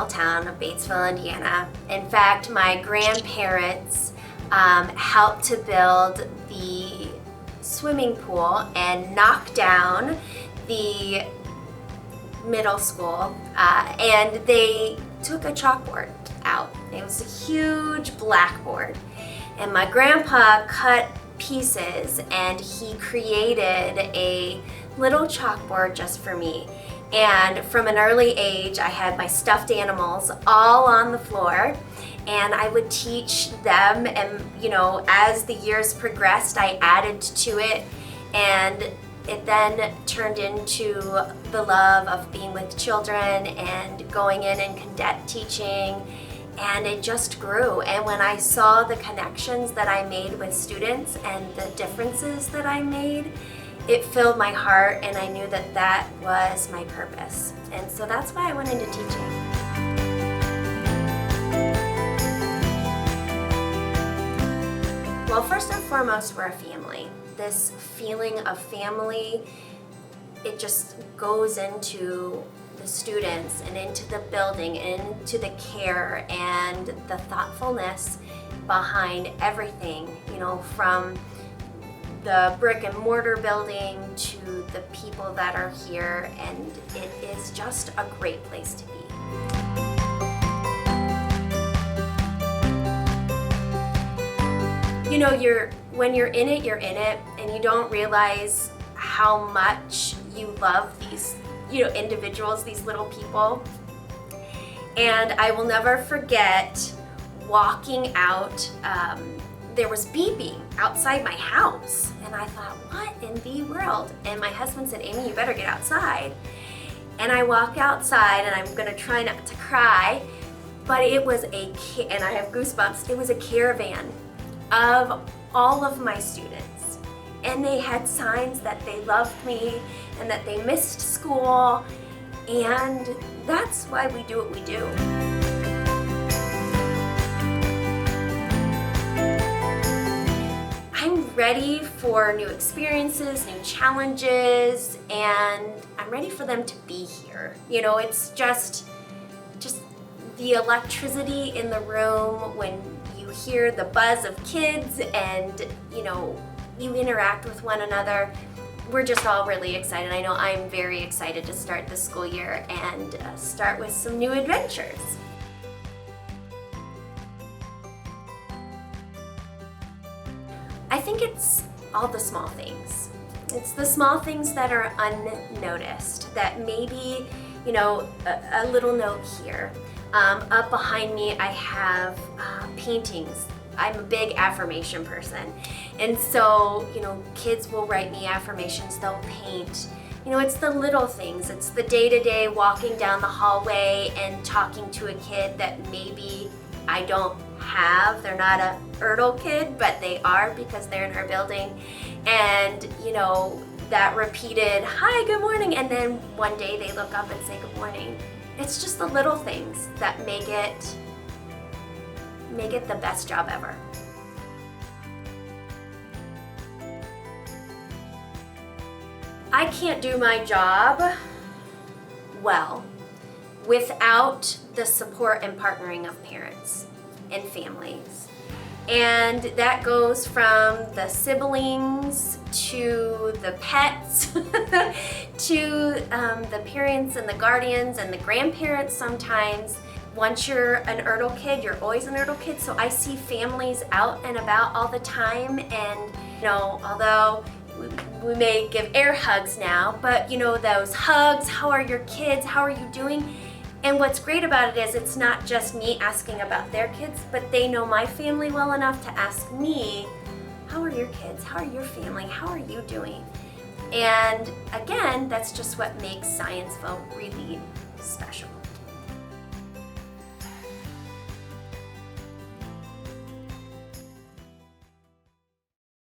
small town of Batesville, Indiana. In fact, my grandparents helped to build the swimming pool and knock down the middle school, and they took a chalkboard out. It was a huge blackboard, and my grandpa cut pieces and he created a little chalkboard just for me. And from an early age, I had my stuffed animals all on the floor, and I would teach them, and as the years progressed, I added to it, and it then turned into the love of being with children and going in and cadet teaching, and it just grew. And when I saw the connections that I made with students and the differences that I made, it filled my heart, and I knew that that was my purpose. And so that's why I went into teaching. Well, first and foremost, we're a family. This feeling of family, it just goes into the students and into the building and into the care and the thoughtfulness behind everything, from the brick and mortar building to the people that are here, and it is just a great place to be. When you're in it, and you don't realize how much you love these, individuals, these little people. And I will never forget walking out, there was beeping outside my house, and I thought, what in the world? And my husband said, Amy, you better get outside. And I walk outside, and I'm gonna try not to cry, but it was and I have goosebumps, it was a caravan of all of my students. And they had signs that they loved me and that they missed school, and that's why we do what we do. I'm ready for new experiences, new challenges, and I'm ready for them to be here. It's just the electricity in the room when you hear the buzz of kids and, you interact with one another. We're just all really excited. I know I'm very excited to start this school year and start with some new adventures. I think it's all the small things. It's the small things that are unnoticed, that maybe, a little note here. Up behind me, I have paintings. I'm a big affirmation person. And so, kids will write me affirmations, they'll paint. It's the little things. It's the day-to-day walking down the hallway and talking to a kid that maybe I don't have. They're not a Ertel kid, but they are because they're in our building. And, that repeated, hi, good morning. And then one day they look up and say good morning. It's just the little things that make it the best job ever. I can't do my job well without the support and partnering of parents and families. And that goes from the siblings to the pets to the parents and the guardians and the grandparents sometimes. Once you're an Ertel kid, you're always an Ertel kid. So I see families out and about all the time, and although we may give air hugs now, but those hugs, how are your kids, how are you doing? And what's great about it is it's not just me asking about their kids, but they know my family well enough to ask me, how are your kids? How are your family? How are you doing? And again, that's just what makes Scienceville really special.